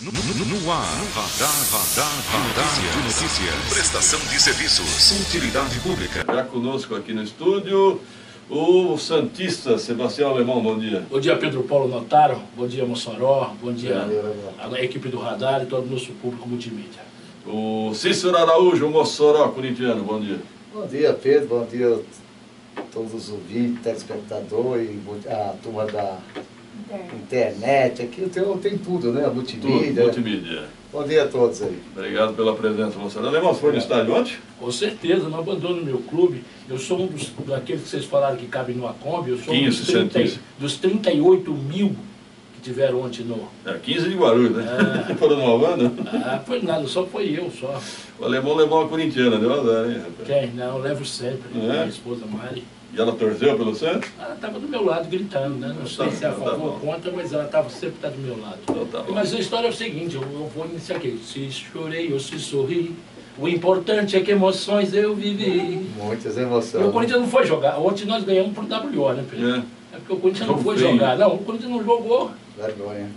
No ar, Radar de Notícias. Prestação de serviços. Utilidade pública. Já conosco aqui no estúdio, o santista Sebastião Alemão, bom dia. Bom dia, Pedro Paulo Notaro, bom dia, Mossoró, bom dia a equipe do Radar e todo o nosso público multimídia. O Cícero Araújo, Mossoró, corintiano, bom dia. Bom dia, Pedro, bom dia a todos os ouvintes, telespectadores, a turma da internet, aqui tem tudo, né? A multimídia. Tudo, multimídia. Bom dia a todos aí. Obrigado pela presença, Mossoró. Alemão, você foi no estádio ontem? Com certeza, não abandono meu clube. Eu sou um daqueles que vocês falaram que cabe numa Kombi, eu sou um dos 38 mil que tiveram ontem no... 15 de Guarulhos, né? Foram numa banda? Foi nada, só foi eu, só. O Alemão levou uma corintiana, deu azar, hein, rapaz? Quem? Não, eu levo sempre, minha esposa Mari. E ela torceu pelo Santos? Ela estava do meu lado gritando, né? Não sei se é a favor ou contra, mas ela estava sempre do meu lado. Mas a história é o seguinte, eu vou iniciar aqui. Se chorei ou se sorri, o importante é que emoções eu vivi. Muitas emoções. E o Corinthians não foi jogar. Ontem nós ganhamos por WO, né, Pedro? É porque o Corinthians não foi jogar. Não, o Corinthians não jogou. Vergonha.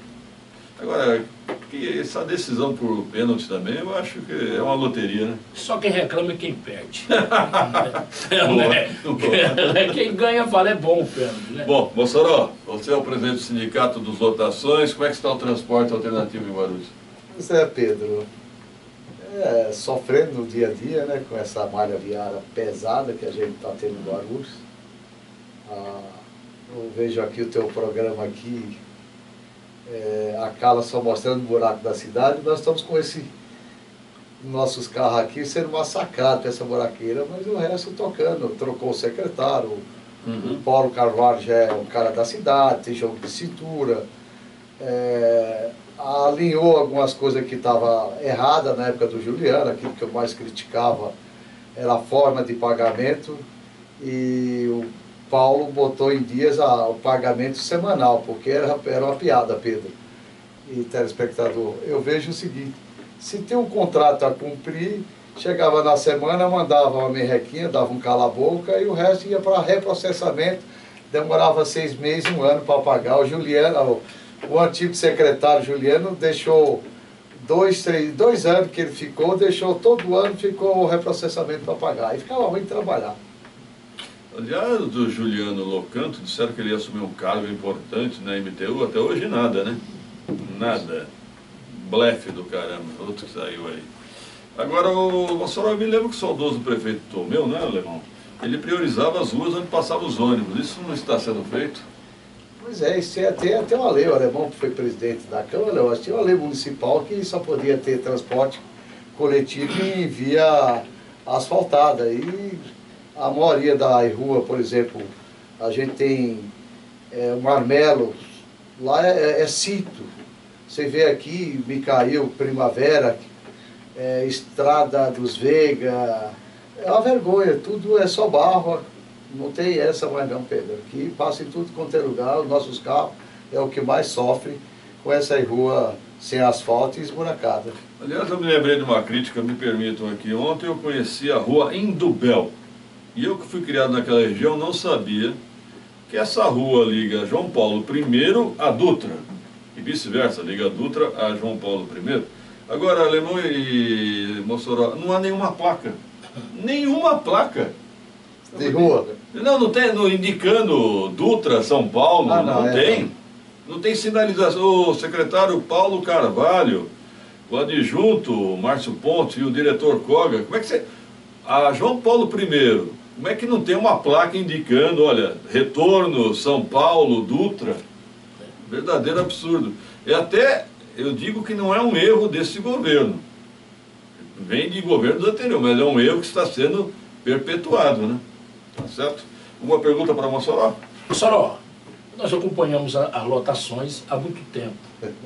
Agora, que essa decisão por pênalti também, eu acho que é uma loteria, né? Só quem reclama é quem perde. Quem ganha fala, é bom o pênalti, né? Bom, Mossoró, você é o presidente do Sindicato dos Lotações, como é que está o transporte alternativo em Guarulhos? Pois é, Pedro, sofrendo no dia a dia, né, com essa malha viária pesada que a gente está tendo em Guarulhos. Eu vejo aqui o teu programa aqui, a Carla só mostrando o buraco da cidade, nós estamos com nossos carros aqui sendo massacrados com essa buraqueira, mas o resto tocando, trocou o secretário, o Paulo Carvalho já é um cara da cidade, tem jogo de cintura, alinhou algumas coisas que estavam erradas na época do Juliano, aquilo que eu mais criticava era a forma de pagamento, e o Paulo botou em dias o pagamento semanal, porque era uma piada, Pedro e telespectador. Eu vejo o seguinte, se tem um contrato a cumprir, chegava na semana, mandava uma merrequinha, dava um cala-boca e o resto ia para reprocessamento, demorava 6 meses, 1 ano para pagar. O Juliano, o antigo secretário Juliano, deixou 2 anos que ele ficou, deixou todo ano, ficou o reprocessamento para pagar. E ficava ruim de trabalhar. Aliás, do Juliano Locanto, disseram que ele ia assumir um cargo importante na MTU, até hoje nada, né? Nada. Blefe do caramba, outro que saiu aí. Agora, o Mossoró, me lembra que o saudoso prefeito Tomeu, né, Alemão? Ele priorizava as ruas onde passavam os ônibus. Isso não está sendo feito? Pois é, isso até uma lei. O Alemão, que foi presidente da Câmara, eu acho que tinha uma lei municipal que só podia ter transporte coletivo em via asfaltada. E a maioria da rua, por exemplo, a gente tem o Marmelo, lá é sítio. Você vê aqui, Micael, Primavera, Estrada dos Veiga, é uma vergonha, tudo é só barro, não tem essa mais não, Pedro. Aqui passa em tudo quanto é lugar, os nossos carros é o que mais sofre com essa rua sem asfalto e esburacada. Aliás, eu me lembrei de uma crítica, me permitam aqui. Ontem eu conheci a rua Indubel. E eu que fui criado naquela região não sabia que essa rua liga João Paulo I a Dutra. E vice-versa, liga a Dutra a João Paulo I. Agora, Alemão e Mossoró, não há nenhuma placa. Nenhuma placa. De rua? Não tem, indicando Dutra, São Paulo, não tem. Não tem sinalização. O secretário Paulo Carvalho, o adjunto Márcio Pontes e o diretor Koga, como é que você... A João Paulo I, como é que não tem uma placa indicando, olha, retorno, São Paulo, Dutra? Verdadeiro absurdo. E até, eu digo que não é um erro desse governo. Vem de governos anteriores, mas é um erro que está sendo perpetuado, né? Tá certo? Uma pergunta para Mossoró? Mossoró, nós acompanhamos as lotações há muito tempo.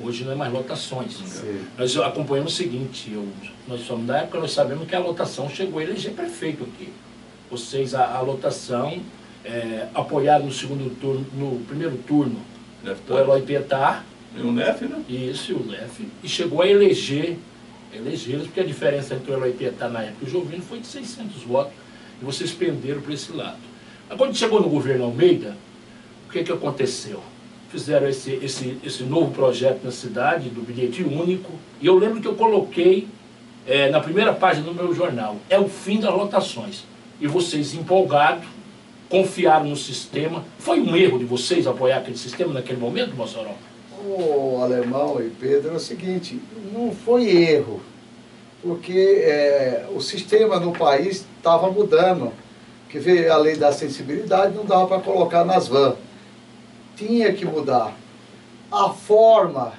Hoje não é mais lotações. Sim. Nós acompanhamos o seguinte, nós somos da época, nós sabemos que a lotação chegou a eleger prefeito aqui. Vocês, a lotação, apoiaram no segundo turno, no primeiro turno, o Eloy Pietar. E o NEF, né? Isso, o NEF. E chegou a elegê-los, porque a diferença entre o Eloy Pietar na época e o Jovino foi de 600 votos, e vocês penderam para esse lado. Quando chegou no governo Almeida, o que aconteceu? fizeram esse novo projeto na cidade, do bilhete único, e eu lembro que eu coloquei na primeira página do meu jornal, é o fim das lotações. E vocês, empolgados, confiaram no sistema. Foi um erro de vocês apoiar aquele sistema naquele momento, Mossoró? O Alemão e Pedro, é o seguinte, não foi erro, porque o sistema no país estava mudando, que veio a lei da acessibilidade, não dava para colocar nas vans. Tinha que mudar. A forma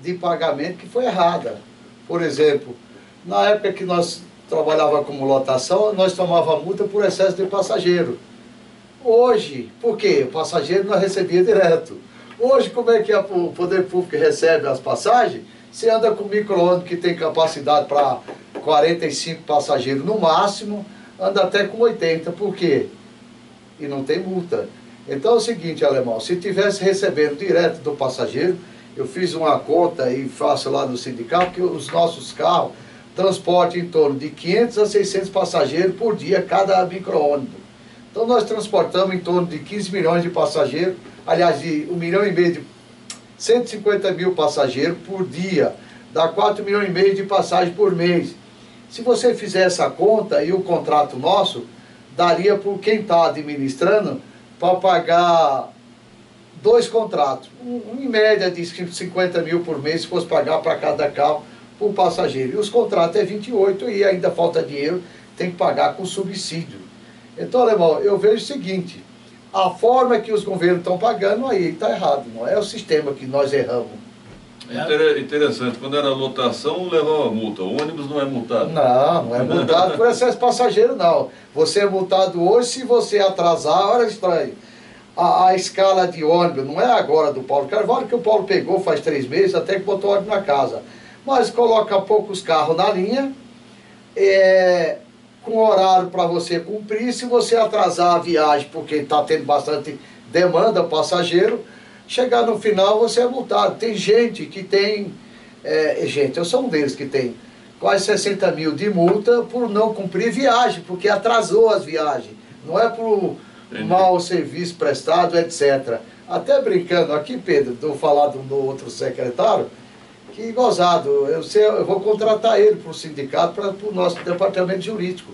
de pagamento que foi errada. Por exemplo, na época que nós trabalhávamos como lotação, nós tomávamos multa por excesso de passageiro. Hoje, por quê? O passageiro não recebia direto. Hoje, como é que o poder público recebe as passagens? Você anda com micro-ônibus que tem capacidade para 45 passageiros no máximo, anda até com 80. Por quê? E não tem multa. Então é o seguinte, Alemão, se tivesse recebendo direto do passageiro, eu fiz uma conta e faço lá no sindicato que os nossos carros transportam em torno de 500 a 600 passageiros por dia cada micro-ônibus. Então nós transportamos em torno de 15 milhões de passageiros, aliás, de 1,5 milhão de 150 mil passageiros por dia, dá 4,5 milhões de passagens por mês. Se você fizer essa conta e o contrato nosso, daria por quem está administrando para pagar 2 contratos, em média de 50 mil por mês, se fosse pagar para cada carro por passageiro. E os contratos é 28 e ainda falta dinheiro, tem que pagar com subsídio. Então, Alemão, eu vejo o seguinte, a forma que os governos estão pagando aí está errado, não é o sistema que nós erramos. Interessante, quando era lotação, levava multa. O ônibus não é multado? Não é multado por excesso de passageiro, não. Você é multado hoje se você atrasar, olha estranho. A escala de ônibus não é agora do Paulo Carvalho, que o Paulo pegou faz 3 meses, até que botou ônibus na casa. Mas coloca poucos carros na linha, com horário para você cumprir. Se você atrasar a viagem, porque está tendo bastante demanda passageiro, chegar no final você é multado. Tem gente que tem, eu sou um deles que tem quase 60 mil de multa por não cumprir viagem, porque atrasou as viagens. Não é por mau serviço prestado, etc. Até brincando aqui, Pedro, estou falando do outro secretário, que gozado, eu vou contratar ele para o sindicato, para o nosso departamento jurídico.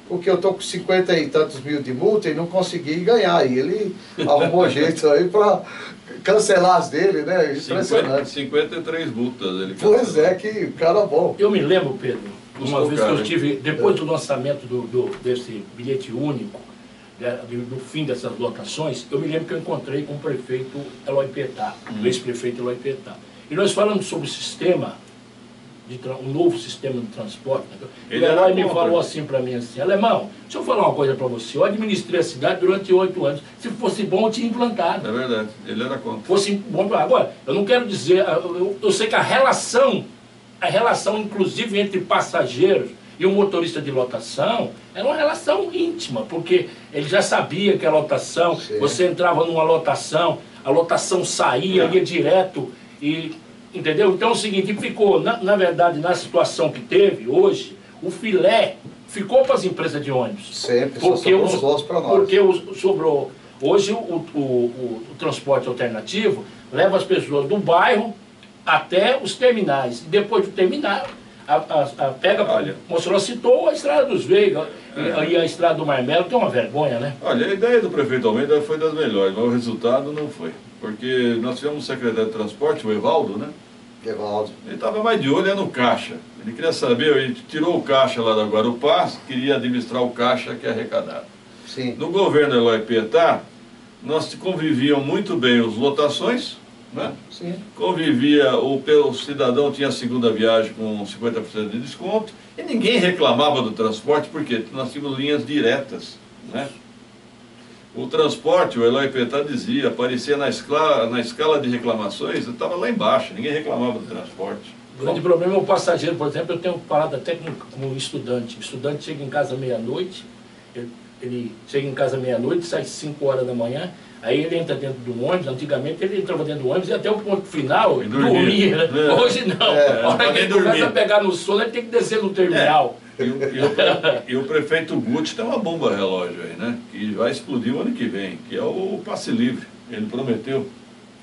Porque eu estou com 50 e tantos mil de multa e não consegui ganhar. E ele arrumou jeito aí para cancelar as dele, né? Impressionante. 53 multas ele cancelou. Pois é, que cara bom. Eu me lembro, Pedro, uma vez que eu estive, depois do lançamento desse bilhete único, do fim dessas lotações, eu me lembro que eu encontrei com o prefeito Eloy Petá, o ex-prefeito Eloy Petá. E nós falamos sobre o sistema, um novo sistema de transporte. Ele me falou assim para mim, assim, Alemão, deixa eu falar uma coisa para você, eu administrei a cidade durante 8 anos, se fosse bom eu tinha implantado. É verdade, ele era contra. Fosse bom, agora, eu não quero dizer, eu sei que a relação inclusive entre passageiros e o motorista de lotação era uma relação íntima, porque ele já sabia que a lotação, sim, você entrava numa lotação, a lotação saía, ia direto, entendeu? Então é o seguinte, ficou, na verdade, na situação que teve hoje, o filé ficou para as empresas de ônibus. Sempre, porque sobrou. Hoje o transporte alternativo leva as pessoas do bairro até os terminais. E depois do terminal, o Mossoró citou a Estrada dos Veigas e a Estrada do Marmelo, que é uma vergonha, né? Olha, a ideia do prefeito Almeida foi das melhores, mas o resultado não foi. Porque nós tivemos um secretário de transporte, o Evaldo, né? Evaldo. Ele estava mais de olho no caixa. Ele queria saber, ele tirou o caixa lá da Guarupá, queria administrar o caixa que é arrecadado. Sim. No governo Eloy Petá, nós conviviam muito bem os lotações, né? Sim. Convivia, o cidadão tinha a segunda viagem com 50% de desconto, e ninguém reclamava do transporte, porque nós tínhamos linhas diretas, né? O transporte, o Eloy Petá dizia, aparecia na escala de reclamações, estava lá embaixo, ninguém reclamava do transporte. O grande problema é o passageiro, por exemplo, eu tenho parado até como estudante. O estudante chega em casa meia-noite, ele chega em casa meia-noite, sai 5 horas da manhã, aí ele entra dentro do ônibus. Antigamente ele entrava dentro do ônibus e até o ponto final dormia, né? Hoje não. A hora que ele começa a pegar no sono, ele tem que descer no terminal. E o prefeito Guti tem uma bomba relógio aí, né? Que vai explodir o ano que vem, que é o passe livre. Ele prometeu.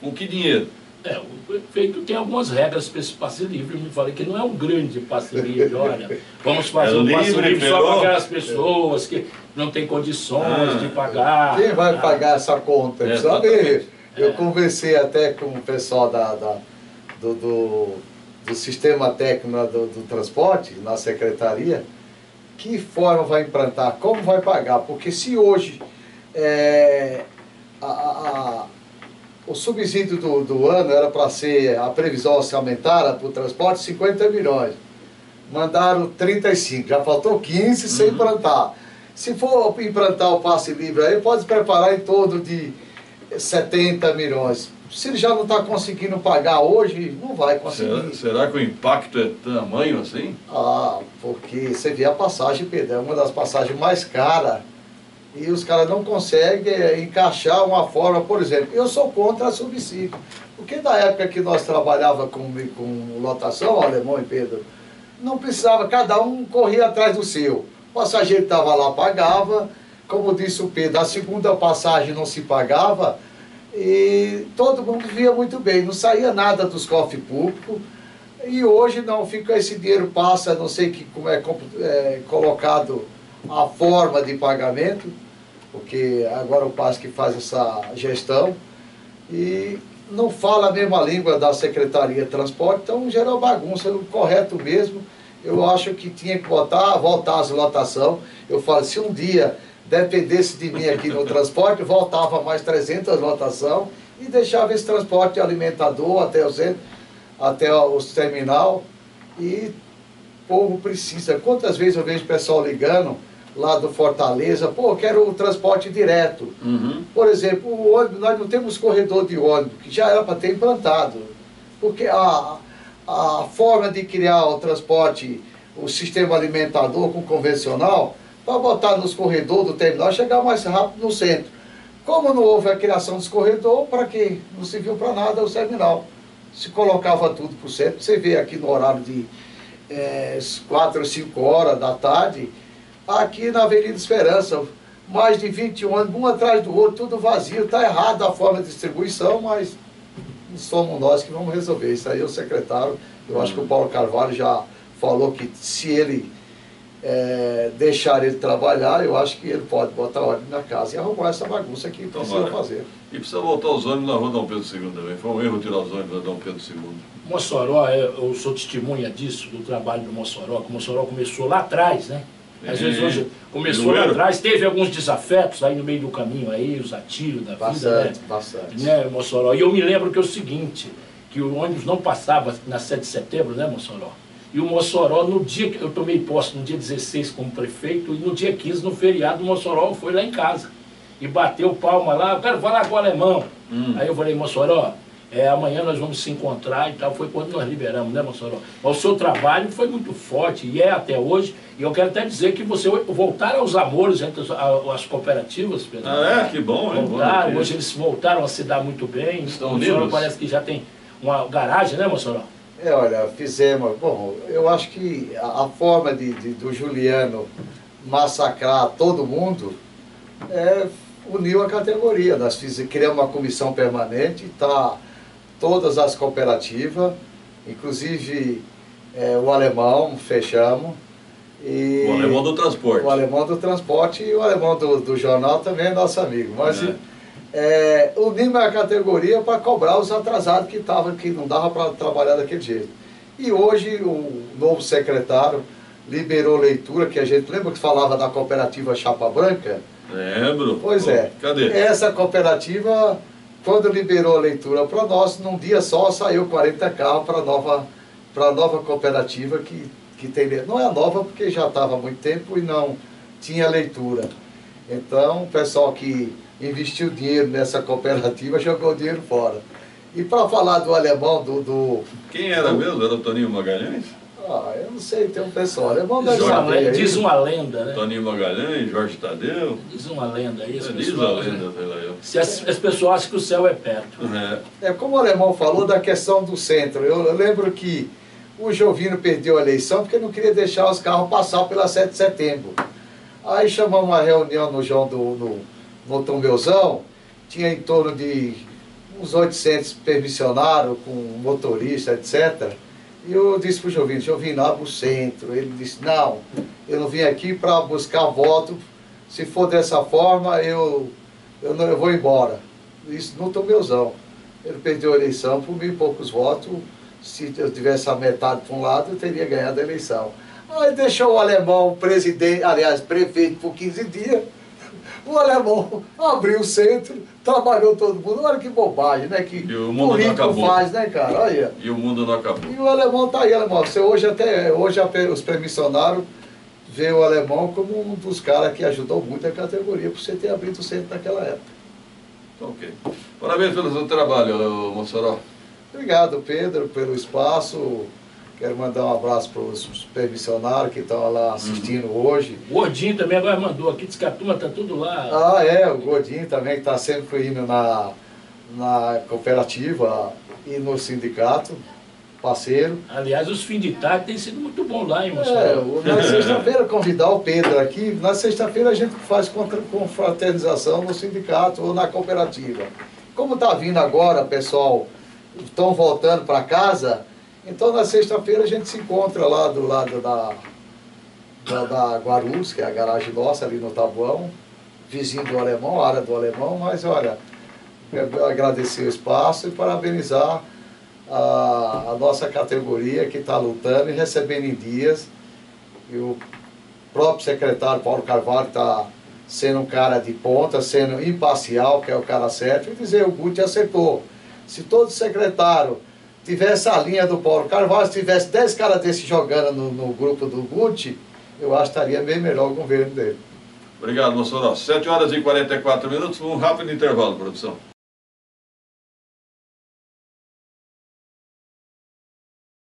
Com que dinheiro? O prefeito tem algumas regras para esse passe livre. Eu me falei que não é um grande passe livre. Olha, vamos fazer um passe livre só para aquelas pessoas que não têm condições de pagar. Quem vai pagar essa conta? Sabe? Eu conversei até com o pessoal do sistema técnico do transporte, na secretaria, que forma vai implantar, como vai pagar, porque se hoje o subsídio do ano era para ser, a previsão orçamentária para o transporte, 50 milhões. Mandaram 35, já faltou 15 sem implantar. Se for implantar o passe livre aí, pode preparar em torno de 70 milhões. Se ele já não está conseguindo pagar hoje, não vai conseguir. Será que o impacto é tamanho assim? Porque você vê a passagem, Pedro, é uma das passagens mais caras. E os caras não conseguem encaixar uma forma, por exemplo, eu sou contra subsídio. Porque na época que nós trabalhávamos com lotação, Alemão e Pedro, não precisava, cada um corria atrás do seu. O passageiro estava lá, pagava, como disse o Pedro, a segunda passagem não se pagava, e todo mundo via muito bem, não saía nada dos cofres públicos, e hoje não, fica esse dinheiro passa, não sei como é colocado a forma de pagamento, porque agora o PAS que faz essa gestão, e não fala a mesma língua da Secretaria de Transporte, então gerou bagunça, o correto mesmo, eu acho que tinha que voltar às lotação. Eu falo, se um dia dependesse de mim aqui no transporte, voltava mais 300 lotação e deixava esse transporte alimentador até o centro, até o terminal, e o povo precisa. Quantas vezes eu vejo o pessoal ligando lá do Fortaleza, pô, quero o transporte direto. Por exemplo, o ônibus, nós não temos corredor de ônibus, que já era para ter implantado, porque a forma de criar o transporte, o sistema alimentador com convencional, para botar nos corredores do terminal, chegar mais rápido no centro. Como não houve a criação dos corredores, para quê? Não serviu para nada o terminal. Se colocava tudo para o centro, você vê aqui no horário de 4 ou 5 horas da tarde, aqui na Avenida Esperança, mais de 20 ônibus, um atrás do outro, tudo vazio. Está errado a forma de distribuição, mas somos nós que vamos resolver. Isso aí é o secretário, eu acho que o Paulo Carvalho já falou que se ele deixar ele trabalhar, eu acho que ele pode botar ordem na casa e arrumar essa bagunça que precisa fazer. E precisa voltar os ônibus na rua Dom Pedro II também. Foi um erro tirar os ônibus da Dom Pedro II. Mossoró, eu sou testemunha disso, do trabalho do Mossoró, que o Mossoró começou lá atrás, né? Às vezes hoje começou lá atrás, teve alguns desafetos aí no meio do caminho aí, os atilhos da vida, né? Bastante. Né, Mossoró? E eu me lembro que é o seguinte, que o ônibus não passava na 7 de setembro, né, Mossoró? E o Mossoró, no dia que eu tomei posse, no dia 16 como prefeito, e no dia 15, no feriado, o Mossoró foi lá em casa. E bateu palma lá, eu quero falar com o alemão. Aí eu falei, Mossoró, amanhã nós vamos se encontrar e tal. Foi quando nós liberamos, né, Mossoró? Mas o seu trabalho foi muito forte, e é até hoje. E eu quero até dizer que você voltaram aos amores entre as cooperativas, Pedro. Que bom, hein? Voltaram, hoje eles voltaram a se dar muito bem. Estão o Mossoró unidos. parece que já tem uma garagem, né, Mossoró? Olha, fizemos. Bom, eu acho que a forma do Juliano massacrar todo mundo uniu a categoria. Nós criamos uma comissão permanente, tá todas as cooperativas, inclusive o alemão, fechamos. E o alemão do transporte. O alemão do transporte e o alemão do jornal também é nosso amigo. Mas unimos a categoria para cobrar os atrasados que não dava para trabalhar daquele jeito. E hoje o novo secretário liberou leitura, que a gente lembra que falava da cooperativa Chapa Branca? Lembro. Pois é. Cadê? Essa cooperativa, quando liberou a leitura para nós, num dia só saiu 40 carros para a nova cooperativa que tem. Não é nova porque já estava há muito tempo e não tinha leitura. Então o pessoal que investiu dinheiro nessa cooperativa jogou o dinheiro fora. E para falar do alemão, Quem era mesmo? Era o Toninho Magalhães? Eu não sei, tem um pessoal alemão deve saber aí. Diz uma lenda, né? Toninho Magalhães, Jorge Tadeu. Diz uma lenda isso. Diz a lenda, sei lá eu. Se as pessoas acham que o céu é perto. Como o alemão falou da questão do centro. Eu lembro que o Jovino perdeu a eleição porque não queria deixar os carros passar pela 7 de setembro. Aí chamamos uma reunião no João no Tombeuzão, tinha em torno de uns 800 permissionários, com motorista, etc. E eu disse para o Jovino, abre o centro. Ele disse, não, eu não vim aqui para buscar voto, se for dessa forma, eu vou embora. Isso não estou meuzão. Ele perdeu a eleição por 1.000 e poucos votos. Se eu tivesse a metade para um lado, eu teria ganhado a eleição. Aí deixou o alemão prefeito por 15 dias. O alemão abriu o centro, trabalhou todo mundo. Olha que bobagem, né? Que e o mundo político não acabou. Faz, né, cara? Olha. E o mundo não acabou. E o alemão tá aí, alemão. Você hoje os permissionários vê o alemão como um dos caras que ajudou muito a categoria por você ter abrido o centro naquela época. Ok. Parabéns pelo seu trabalho, Mossoró. Obrigado, Pedro, pelo espaço. Quero mandar um abraço para os permissionários que estão lá assistindo hoje. O Godinho também agora mandou aqui, diz que a turma está tudo lá. O Godinho também está sempre indo na cooperativa e no sindicato, parceiro. Aliás, os fins de tarde têm sido muito bons lá, hein, Mossoró? Na sexta-feira, convidar o Pedro aqui, na sexta-feira a gente faz confraternização no sindicato ou na cooperativa. Como está vindo agora, pessoal, estão voltando para casa, então na sexta-feira a gente se encontra lá do lado da Guarulhos, que é a garagem nossa ali no Tabuão, vizinho do Alemão, área do Alemão, mas olha, eu agradecer o espaço e parabenizar a nossa categoria que está lutando e recebendo em dias. E o próprio secretário Paulo Carvalho está sendo um cara de ponta, sendo imparcial, que é o cara certo, e dizer, o Guti acertou. Se todo secretário tivesse a linha do Paulo Carvalho, se tivesse 10 caras desses jogando no grupo do Guti, eu acho que estaria bem melhor o governo dele. Obrigado, Mossoró. 7 horas e 44 minutos, um rápido intervalo, produção.